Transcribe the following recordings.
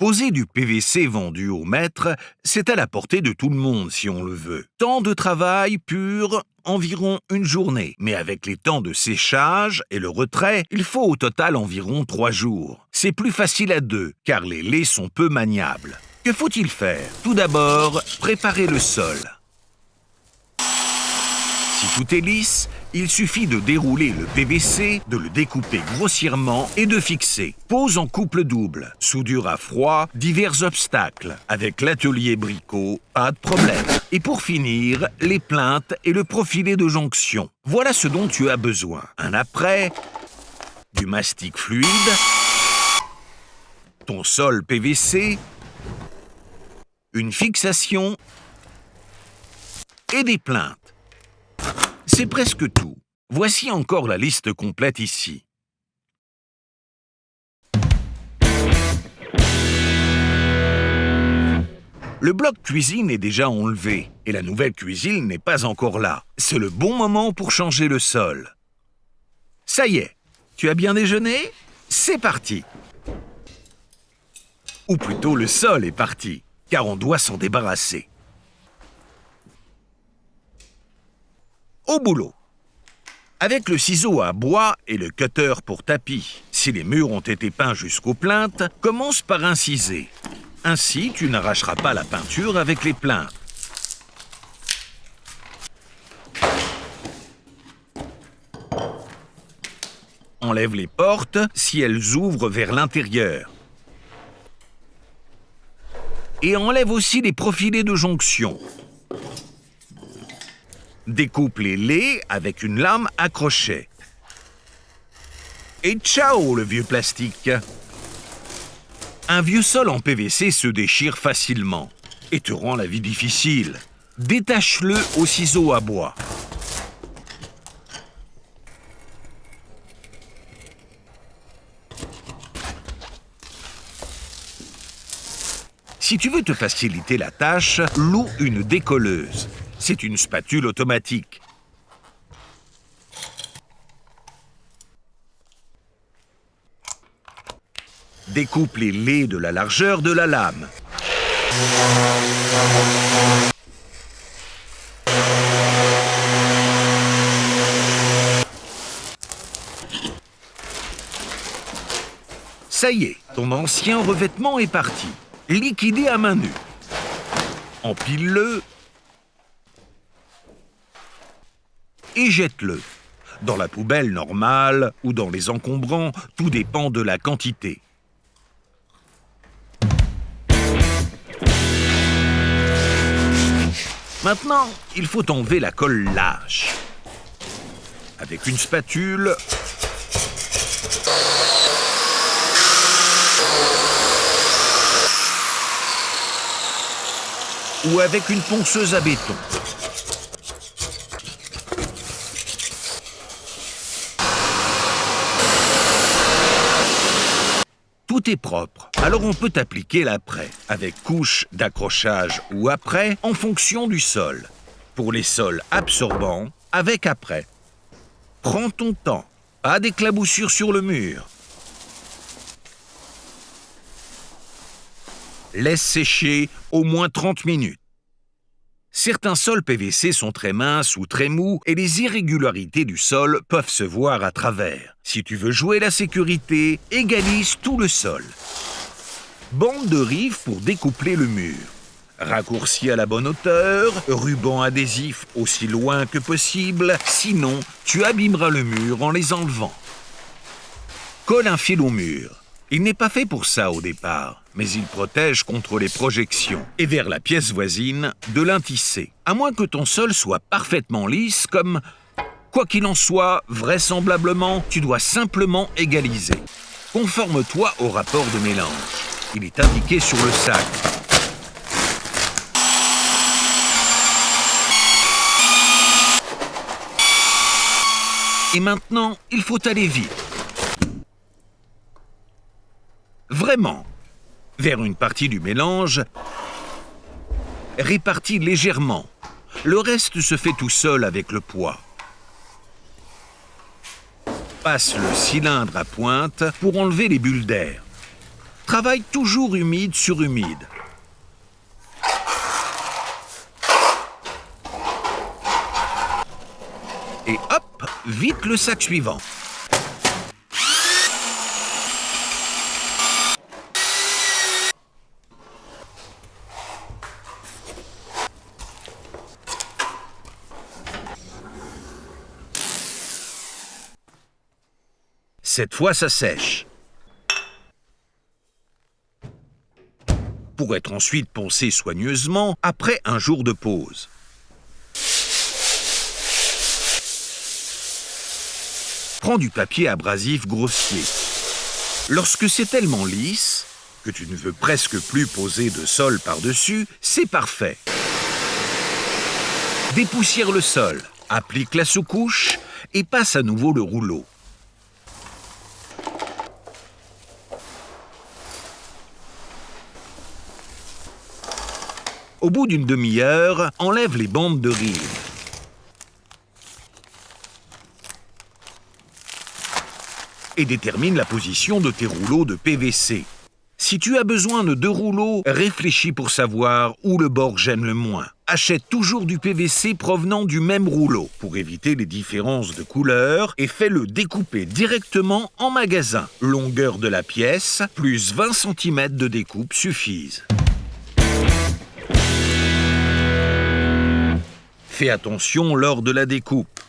Poser du PVC vendu au mètre, c'est à la portée de tout le monde si on le veut. Temps de travail pur, environ une journée. Mais avec les temps de séchage et le retrait, il faut au total environ 3 jours. C'est plus facile à 2, car les laits sont peu maniables. Que faut-il faire? Tout d'abord, préparer le sol. Si tout est lisse, il suffit de dérouler le PVC, de le découper grossièrement et de fixer. Pose en couple double, soudure à froid, divers obstacles. Avec l'atelier Bricot, pas de problème. Et pour finir, les plinthes et le profilé de jonction. Voilà ce dont tu as besoin. Un apprêt, du mastic fluide, ton sol PVC, une fixation et des plinthes. C'est presque tout. Voici encore la liste complète ici. Le bloc cuisine est déjà enlevé et la nouvelle cuisine n'est pas encore là. C'est le bon moment pour changer le sol. Ça y est, tu as bien déjeuné? C'est parti! Ou plutôt le sol est parti, car on doit s'en débarrasser. Au boulot. Avec le ciseau à bois et le cutter pour tapis, si les murs ont été peints jusqu'aux plinthes, commence par inciser. Ainsi, tu n'arracheras pas la peinture avec les plinthes. Enlève les portes si elles ouvrent vers l'intérieur. Et enlève aussi les profilés de jonction. Découpe les laits avec une lame à crochet. Et ciao le vieux plastique! Un vieux sol en PVC se déchire facilement et te rend la vie difficile. Détache-le au ciseau à bois. Si tu veux te faciliter la tâche, loue une décolleuse. C'est une spatule automatique. Découpe les laits de la largeur de la lame. Ça y est, ton ancien revêtement est parti. Liquidé à main nue. Empile-le et jette-le. Dans la poubelle normale ou dans les encombrants, tout dépend de la quantité. Maintenant, il faut enlever la colle lâche. Avec une spatule, ou avec une ponceuse à béton. Tout est propre, alors on peut appliquer l'apprêt, avec couche d'accrochage ou apprêt en fonction du sol. Pour les sols absorbants, avec apprêt. Prends ton temps, pas d'éclaboussure sur le mur. Laisse sécher au moins 30 minutes. Certains sols PVC sont très minces ou très mous et les irrégularités du sol peuvent se voir à travers. Si tu veux jouer la sécurité, égalise tout le sol. Bande de rives pour découpler le mur. Raccourci à la bonne hauteur, ruban adhésif aussi loin que possible, sinon tu abîmeras le mur en les enlevant. Colle un fil au mur. Il n'est pas fait pour ça au départ, mais il protège contre les projections et vers la pièce voisine de l'intisser, à moins que ton sol soit parfaitement lisse comme... Quoi qu'il en soit, vraisemblablement, tu dois simplement égaliser. Conforme-toi au rapport de mélange. Il est indiqué sur le sac. Et maintenant, il faut aller vite. Vraiment, vers une partie du mélange, répartis légèrement. Le reste se fait tout seul avec le poids. Passe le cylindre à pointe pour enlever les bulles d'air. travaille toujours humide sur humide. Et hop, vite le sac suivant. Cette fois, ça sèche. Pour être ensuite poncé soigneusement après un jour de pause. Prends du papier abrasif grossier. Lorsque c'est tellement lisse que tu ne veux presque plus poser de sol par-dessus, c'est parfait. Dépoussière le sol, applique la sous-couche et passe à nouveau le rouleau. Au bout d'une demi-heure, enlève les bandes de rive. Et détermine la position de tes rouleaux de PVC. Si tu as besoin de 2 rouleaux, réfléchis pour savoir où le bord gêne le moins. Achète toujours du PVC provenant du même rouleau pour éviter les différences de couleur et fais-le découper directement en magasin. Longueur de la pièce, plus 20 cm de découpe suffisent. Fais attention lors de la découpe.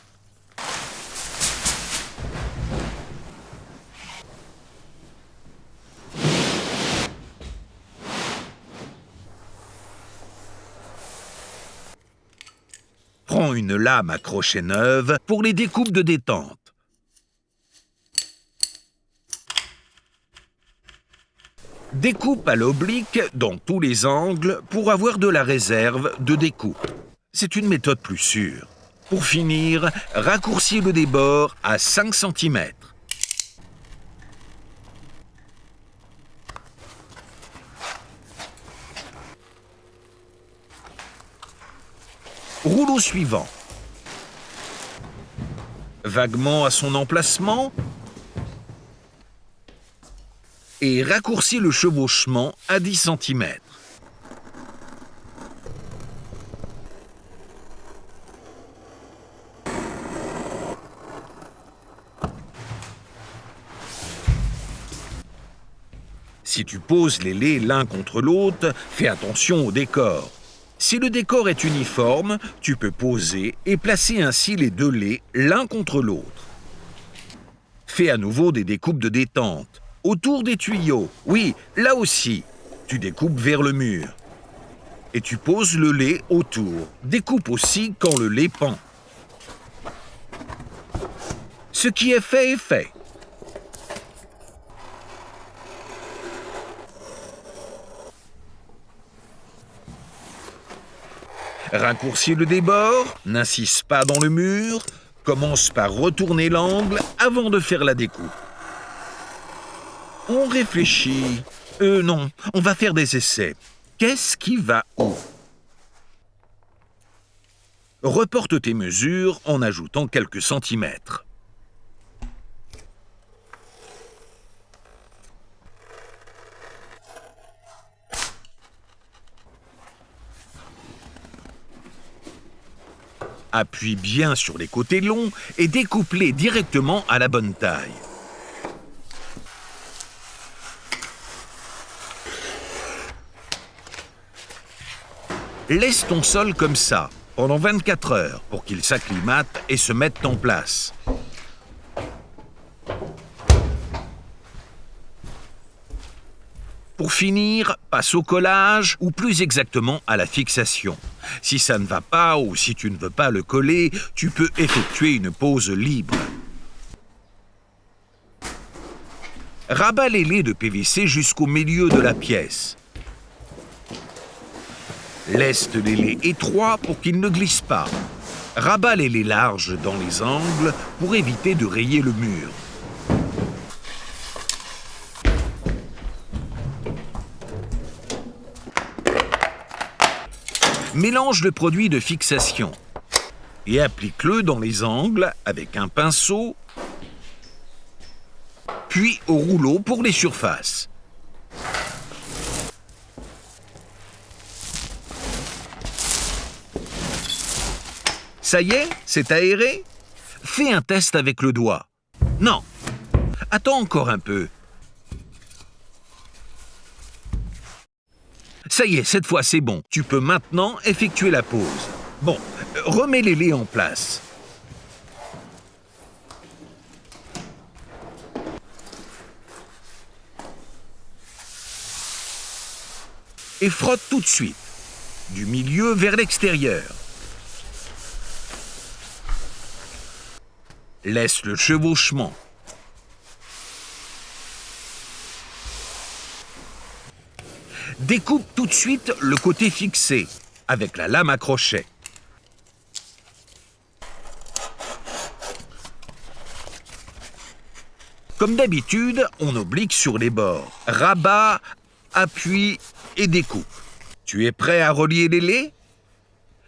Prends une lame à crochet neuve pour les découpes de détente. Découpe à l'oblique dans tous les angles pour avoir de la réserve de découpe. C'est une méthode plus sûre. Pour finir, raccourcis le débord à 5 cm. Rouleau suivant. Vaguement à son emplacement. Et raccourcis le chevauchement à 10 cm. Si tu poses les laits l'un contre l'autre, fais attention au décor. Si le décor est uniforme, tu peux poser et placer ainsi les 2 laits l'un contre l'autre. Fais à nouveau des découpes de détente. Autour des tuyaux, oui, là aussi, tu découpes vers le mur. Et tu poses le lait autour. Découpe aussi quand le lait pend. Ce qui est fait est fait. Raccourcis le débord, n'insiste pas dans le mur, commence par retourner l'angle avant de faire la découpe. On réfléchit. Non, on va faire des essais. Qu'est-ce qui va où? Reporte tes mesures en ajoutant quelques centimètres. Appuie bien sur les côtés longs et découpe-les directement à la bonne taille. Laisse ton sol comme ça pendant 24 heures pour qu'il s'acclimate et se mette en place. Pour finir, passe au collage ou plus exactement à la fixation. Si ça ne va pas ou si tu ne veux pas le coller, tu peux effectuer une pause libre. Rabat les laits de PVC jusqu'au milieu de la pièce. Laisse les laits étroits pour qu'ils ne glissent pas. Rabat les laits larges dans les angles pour éviter de rayer le mur. Mélange le produit de fixation et applique-le dans les angles avec un pinceau, puis au rouleau pour les surfaces. Ça y est, c'est aéré? Fais un test avec le doigt. Non. Attends encore un peu. Ça y est, cette fois c'est bon. Tu peux maintenant effectuer la pause. Bon, remets les laits en place. Et frotte tout de suite, du milieu vers l'extérieur. Laisse le chevauchement. Découpe tout de suite le côté fixé, avec la lame à crochet. Comme d'habitude, on oblique sur les bords. Rabat, appuie et découpe. Tu es prêt à relier les laits?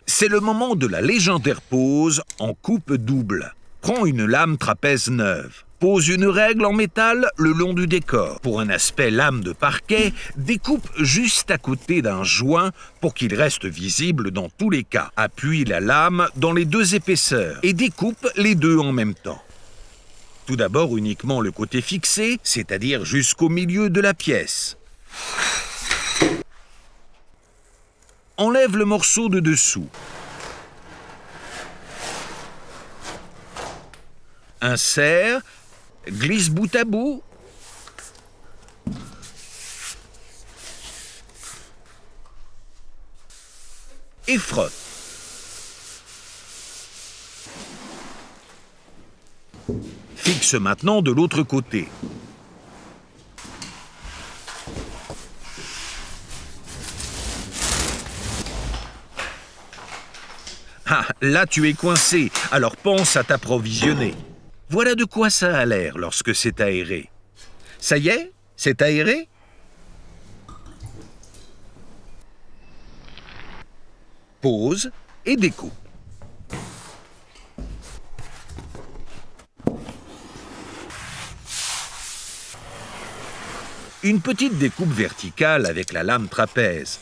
C'est le moment de la légendaire pose en coupe double. Prends une lame trapèze neuve. Pose une règle en métal le long du décor. Pour un aspect lame de parquet, découpe juste à côté d'un joint pour qu'il reste visible dans tous les cas. Appuie la lame dans les deux épaisseurs et découpe les deux en même temps. Tout d'abord uniquement le côté fixé, c'est-à-dire jusqu'au milieu de la pièce. Enlève le morceau de dessous. Insère, glisse bout à bout. Et frotte. Fixe maintenant de l'autre côté. Ah, là tu es coincé, alors pense à t'approvisionner. Voilà de quoi ça a l'air lorsque c'est aéré. Ça y est, c'est aéré? Pose et découpe. Une petite découpe verticale avec la lame trapèze.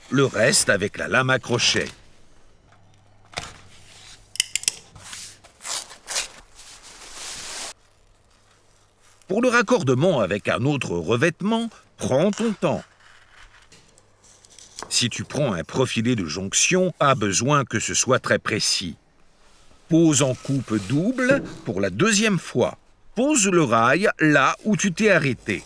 Le reste avec la lame à crochet. Pour le raccordement avec un autre revêtement, prends ton temps. Si tu prends un profilé de jonction, pas besoin que ce soit très précis. Pose en coupe double pour la deuxième fois. Pose le rail là où tu t'es arrêté.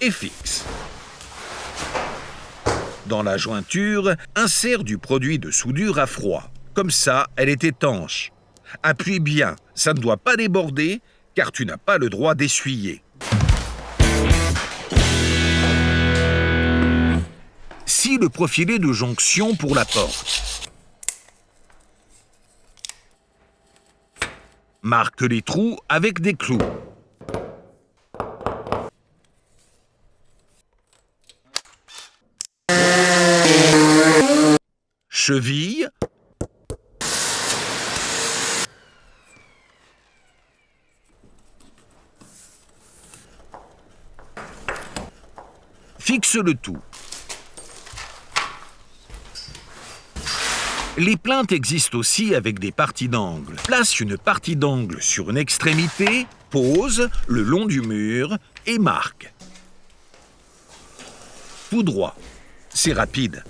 Et fixe. Dans la jointure, insère du produit de soudure à froid. Comme ça, elle est étanche. Appuie bien, ça ne doit pas déborder, car tu n'as pas le droit d'essuyer. Scie le profilé de jonction pour la porte. Marque les trous avec des clous. Cheville. Fixe le tout. Les plinthes existent aussi avec des parties d'angle. Place une partie d'angle sur une extrémité, pose le long du mur et marque. Tout droit. C'est rapide.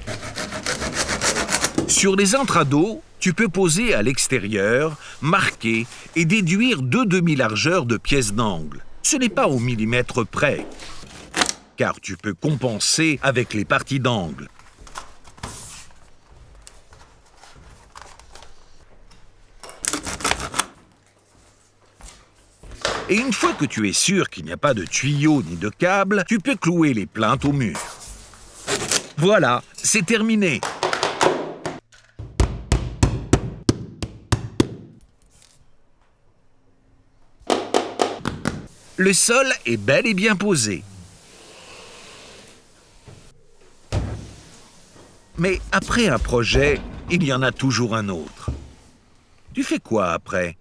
Sur les intrados, tu peux poser à l'extérieur, marquer et déduire 2 demi-largeurs de pièces d'angle. Ce n'est pas au millimètre près, car tu peux compenser avec les parties d'angle. Et une fois que tu es sûr qu'il n'y a pas de tuyau ni de câble, tu peux clouer les plinthes au mur. Voilà, c'est terminé. Le sol est bel et bien posé. Mais après un projet, il y en a toujours un autre. Tu fais quoi après?